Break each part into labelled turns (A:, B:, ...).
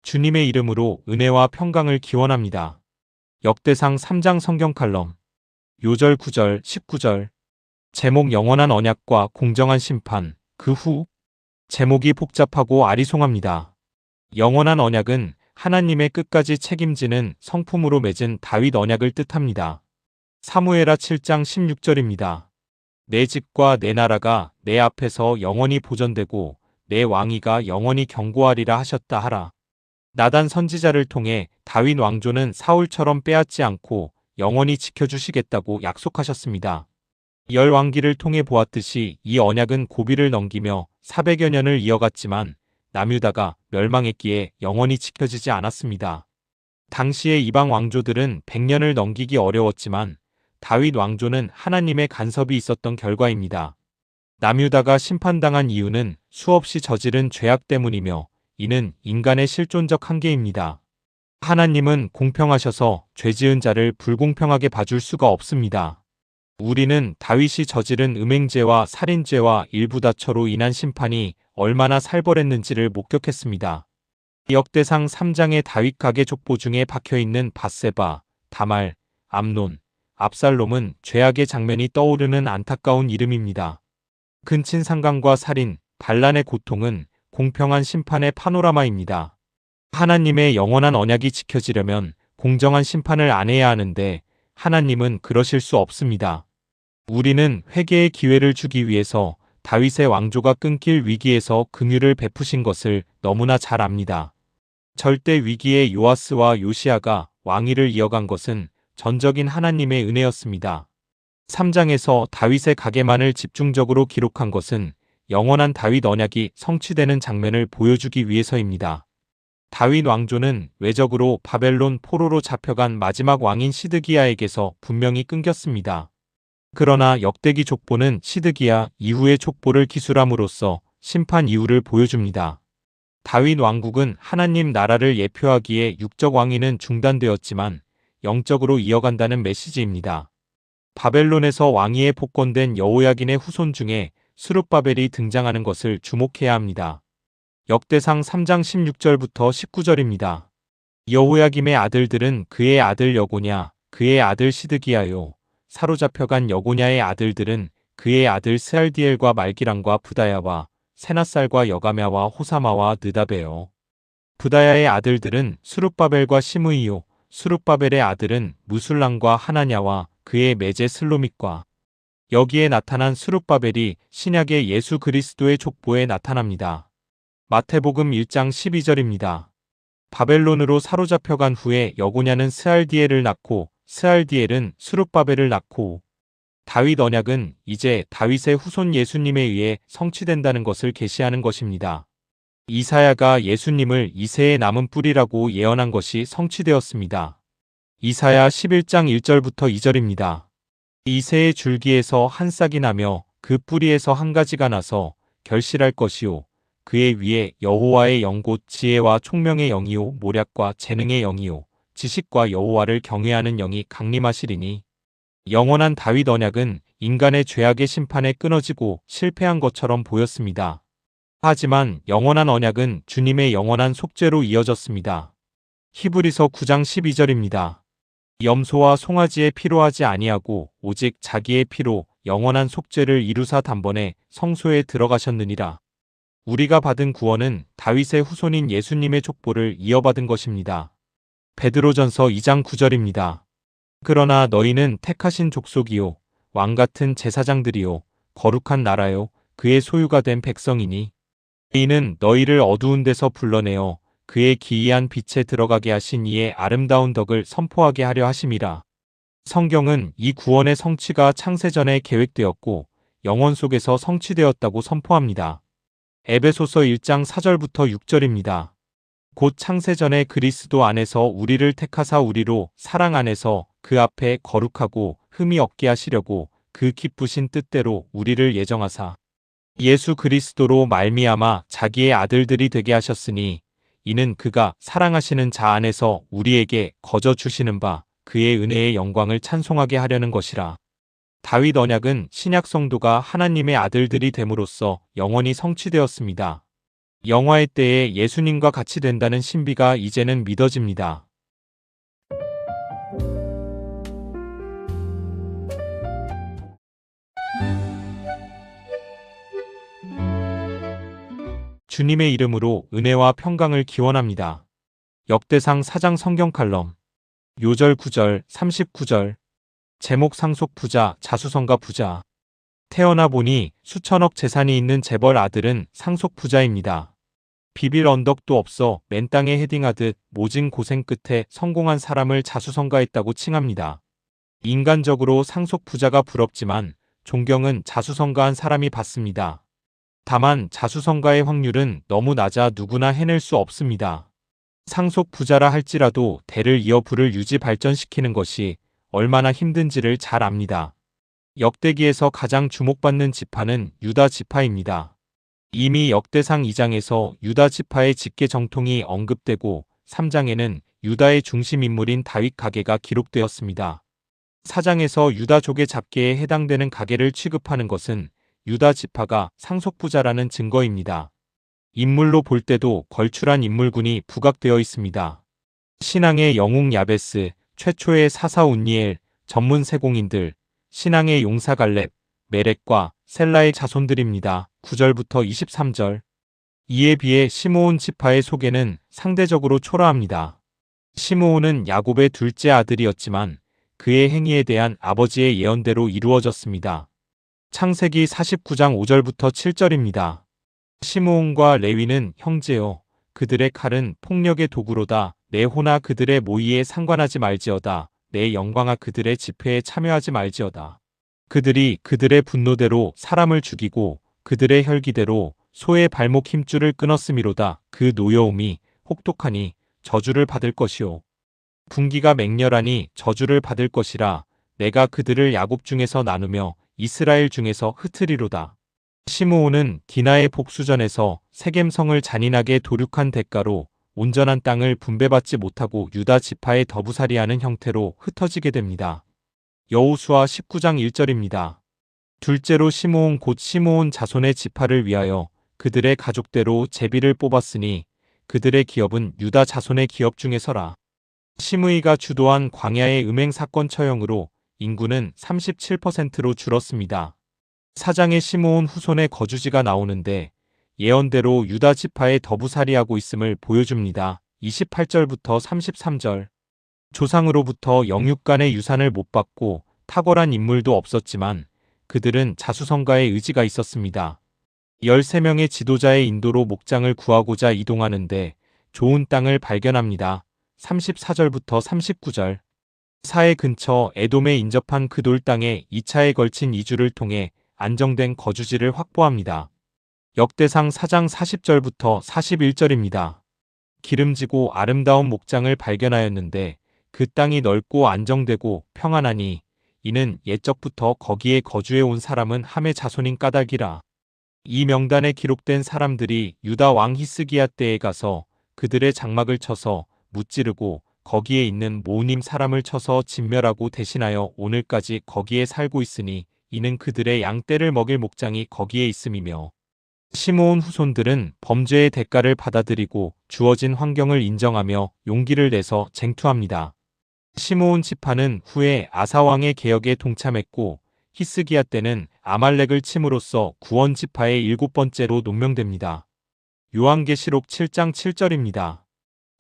A: 주님의 이름으로 은혜와 평강을 기원합니다. 역대상 3장 성경 칼럼 요절 9절 19절 제목 영원한 언약과 공정한 심판 그 후 제목이 복잡하고 아리송합니다. 영원한 언약은 하나님의 끝까지 책임지는 성품으로 맺은 다윗 언약을 뜻합니다. 사무엘하 7장 16절입니다. 내 집과 내 나라가 내 앞에서 영원히 보존되고 내 왕위가 영원히 견고하리라 하셨다 하라. 나단 선지자를 통해 다윗 왕조는 사울처럼 빼앗지 않고 영원히 지켜주시겠다고 약속하셨습니다. 열 왕기를 통해 보았듯이 이 언약은 고비를 넘기며 400여 년을 이어갔지만 남유다가 멸망했기에 영원히 지켜지지 않았습니다. 당시의 이방 왕조들은 100년을 넘기기 어려웠지만 다윗 왕조는 하나님의 간섭이 있었던 결과입니다. 남유다가 심판당한 이유는 수없이 저지른 죄악 때문이며 이는 인간의 실존적 한계입니다. 하나님은 공평하셔서 죄지은 자를 불공평하게 봐줄 수가 없습니다. 우리는 다윗이 저지른 음행죄와 살인죄와 일부 다처로 인한 심판이 얼마나 살벌했는지를 목격했습니다. 역대상 3장의 다윗 가계 족보 중에 박혀있는 밧세바, 다말, 암논, 압살롬은 죄악의 장면이 떠오르는 안타까운 이름입니다. 근친상간과 살인, 반란의 고통은 공평한 심판의 파노라마입니다. 하나님의 영원한 언약이 지켜지려면 공정한 심판을 안 해야 하는데 하나님은 그러실 수 없습니다. 우리는 회개의 기회를 주기 위해서 다윗의 왕조가 끊길 위기에서 긍휼을 베푸신 것을 너무나 잘 압니다. 절대 위기의 요아스와 요시아가 왕위를 이어간 것은 전적인 하나님의 은혜였습니다. 3장에서 다윗의 가계만을 집중적으로 기록한 것은 영원한 다윗 언약이 성취되는 장면을 보여주기 위해서입니다. 다윗 왕조는 외적으로 바벨론 포로로 잡혀간 마지막 왕인 시드기야에게서 분명히 끊겼습니다. 그러나 역대기 족보는 시드기야 이후의 족보를 기술함으로써 심판 이후를 보여줍니다. 다윗 왕국은 하나님 나라를 예표하기에 육적 왕위는 중단되었지만 영적으로 이어간다는 메시지입니다. 바벨론에서 왕위에 복권된 여호야긴의 후손 중에 스룹바벨이 등장하는 것을 주목해야 합니다. 역대상 3장 16절부터 19절입니다. 여호야김의 아들들은 그의 아들 여고냐, 그의 아들 시드기야요. 사로잡혀간 여고냐의 아들들은 그의 아들 스알디엘과 말기랑과 부다야와 세낫살과 여가мя와 호사마와 느다베요. 부다야의 아들들은 스룹바벨과 시므이요. 스룹바벨의 아들은 무술랑과 하나냐와 그의 매제 슬로밋과 여기에 나타난 스룹바벨이 신약의 예수 그리스도의 족보에 나타납니다. 마태복음 1장 12절입니다. 바벨론으로 사로잡혀간 후에 여고냐는 스알디엘을 낳고 스알디엘은 스룹바벨을 낳고 다윗 언약은 이제 다윗의 후손 예수님에 의해 성취된다는 것을 계시하는 것입니다. 이사야가 예수님을 이새의 남은 뿌리라고 예언한 것이 성취되었습니다. 이사야 11장 1절부터 2절입니다. 이새의 줄기에서 한 싹이 나며 그 뿌리에서 한 가지가 나서 결실할 것이요. 그의 위에 여호와의 영 곧 지혜와 총명의 영이요 모략과 재능의 영이요 지식과 여호와를 경외하는 영이 강림하시리니 영원한 다윗 언약은 인간의 죄악의 심판에 끊어지고 실패한 것처럼 보였습니다. 하지만 영원한 언약은 주님의 영원한 속죄로 이어졌습니다. 히브리서 9장 12절입니다. 염소와 송아지의 피로 하지 아니하고 오직 자기의 피로 영원한 속죄를 이루사 단번에 성소에 들어가셨느니라. 우리가 받은 구원은 다윗의 후손인 예수님의 족보를 이어받은 것입니다. 베드로전서 2장 9절입니다. 그러나 너희는 택하신 족속이요 왕같은 제사장들이요 거룩한 나라요 그의 소유가 된 백성이니 이는 너희를 어두운 데서 불러내어 그의 기이한 빛에 들어가게 하신 이의 아름다운 덕을 선포하게 하려 하심이라. 성경은 이 구원의 성취가 창세전에 계획되었고 영원 속에서 성취되었다고 선포합니다. 에베소서 1장 4절부터 6절입니다. 곧 창세전에 그리스도 안에서 우리를 택하사 우리로 사랑 안에서 그 앞에 거룩하고 흠이 없게 하시려고 그 기쁘신 뜻대로 우리를 예정하사 예수 그리스도로 말미암아 자기의 아들들이 되게 하셨으니 이는 그가 사랑하시는 자 안에서 우리에게 거저 주시는 바 그의 은혜의 영광을 찬송하게 하려는 것이라. 다윗 언약은 신약 성도가 하나님의 아들들이 됨으로써 영원히 성취되었습니다. 영화의 때에 예수님과 같이 된다는 신비가 이제는 믿어집니다. 주님의 이름으로 은혜와 평강을 기원합니다. 역대상 4장 성경 칼럼. 요절 9절, 39절. 제목 상속 부자, 자수성가 부자. 태어나 보니 수천억 재산이 있는 재벌 아들은 상속 부자입니다. 비빌 언덕도 없어 맨 땅에 헤딩하듯 모진 고생 끝에 성공한 사람을 자수성가했다고 칭합니다. 인간적으로 상속 부자가 부럽지만 존경은 자수성가한 사람이 받습니다. 다만 자수성가의 확률은 너무 낮아 누구나 해낼 수 없습니다. 상속 부자라 할지라도 대를 이어 부를 유지 발전시키는 것이 얼마나 힘든지를 잘 압니다. 역대기에서 가장 주목받는 지파는 유다 지파입니다. 이미 역대상 2장에서 유다 지파의 직계 정통이 언급되고 3장에는 유다의 중심 인물인 다윗 가계가 기록되었습니다. 4장에서 유다족의 잡계에 해당되는 가계를 취급하는 것은 유다 지파가 상속부자라는 증거입니다. 인물로 볼 때도 걸출한 인물군이 부각되어 있습니다. 신앙의 영웅 야베스, 최초의 사사 운니엘, 전문 세공인들, 신앙의 용사 갈렙, 메렉과 셀라의 자손들입니다. 9절부터 23절. 이에 비해 시므온 지파의 소개는 상대적으로 초라합니다. 시므온은 야곱의 둘째 아들이었지만 그의 행위에 대한 아버지의 예언대로 이루어졌습니다. 창세기 49장 5절부터 7절입니다. 시므온과 레위는 형제여, 그들의 칼은 폭력의 도구로다. 내 호나 그들의 모의에 상관하지 말지어다. 내 영광아 그들의 집회에 참여하지 말지어다. 그들이 그들의 분노대로 사람을 죽이고 그들의 혈기대로 소의 발목 힘줄을 끊었음이로다. 그 노여움이 혹독하니 저주를 받을 것이요. 분기가 맹렬하니 저주를 받을 것이라. 내가 그들을 야곱 중에서 나누며 이스라엘 중에서 흩으리로다. 시므온은 디나의 복수전에서 세겜성을 잔인하게 도륙한 대가로 온전한 땅을 분배받지 못하고 유다 지파의 더부살이하는 형태로 흩어지게 됩니다. 여호수아 19장 1절입니다. 둘째로 시므온 곧 시므온 자손의 지파를 위하여 그들의 가족대로 제비를 뽑았으니 그들의 기업은 유다 자손의 기업 중에서라. 시므이가 주도한 광야의 음행 사건 처형으로 인구는 37%로 줄었습니다. 4장에 시므온 후손의 거주지가 나오는데 예언대로 유다 지파의 더부살이하고 있음을 보여줍니다. 28절부터 33절. 조상으로부터 영육간의 유산을 못 받고 탁월한 인물도 없었지만 그들은 자수성가의 의지가 있었습니다. 13명의 지도자의 인도로 목장을 구하고자 이동하는데 좋은 땅을 발견합니다. 34절부터 39절. 사해 근처 에돔에 인접한 그 돌 땅에 2차에 걸친 이주를 통해 안정된 거주지를 확보합니다. 역대상 4장 40절부터 41절입니다. 기름지고 아름다운 목장을 발견하였는데 그 땅이 넓고 안정되고 평안하니 이는 옛적부터 거기에 거주해온 사람은 함의 자손인 까닭이라. 이 명단에 기록된 사람들이 유다 왕 히스기야 때에 가서 그들의 장막을 쳐서 무찌르고 거기에 있는 모님 사람을 쳐서 진멸하고 대신하여 오늘까지 거기에 살고 있으니 이는 그들의 양떼를 먹일 목장이 거기에 있음이며 시므온 후손들은 범죄의 대가를 받아들이고 주어진 환경을 인정하며 용기를 내서 쟁투합니다. 시므온 지파는 후에 아사왕의 개혁에 동참했고 히스기야 때는 아말렉을 침으로써 구원 지파의 7번째로 논명됩니다. 요한계시록 7장 7절입니다.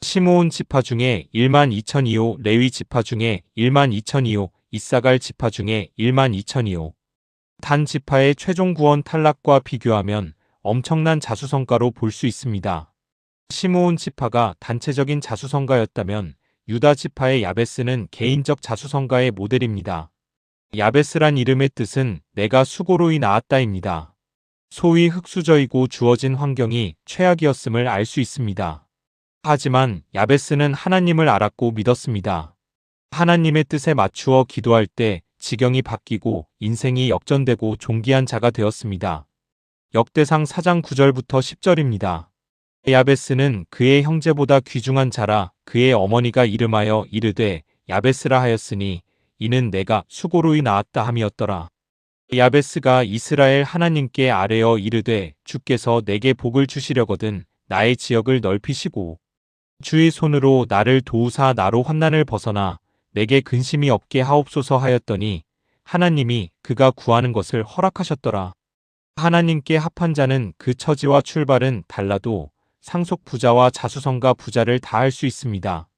A: 시므온 지파 중에 12,000이요, 레위 지파 중에 12,000이요, 이사갈 지파 중에 12,000이요. 단 지파의 최종 구원 탈락과 비교하면 엄청난 자수성가로 볼 수 있습니다. 시므온 지파가 단체적인 자수성가였다면 유다 지파의 야베스는 개인적 자수성가의 모델입니다. 야베스란 이름의 뜻은 내가 수고로이 낳았다입니다. 소위 흙수저이고 주어진 환경이 최악이었음을 알 수 있습니다. 하지만 야베스는 하나님을 알았고 믿었습니다. 하나님의 뜻에 맞추어 기도할 때 지경이 바뀌고 인생이 역전되고 존귀한 자가 되었습니다. 역대상 4장 9절부터 10절입니다. 야베스는 그의 형제보다 귀중한 자라 그의 어머니가 이름하여 이르되 야베스라 하였으니 이는 내가 수고로이 낳았다 함이었더라. 야베스가 이스라엘 하나님께 아뢰어 이르되 주께서 내게 복을 주시려거든 나의 지역을 넓히시고 주의 손으로 나를 도우사 나로 환난을 벗어나 내게 근심이 없게 하옵소서 하였더니 하나님이 그가 구하는 것을 허락하셨더라. 하나님께 합한 자는 그 처지와 출발은 달라도 상속 부자와 자수성가 부자를 다 할 수 있습니다.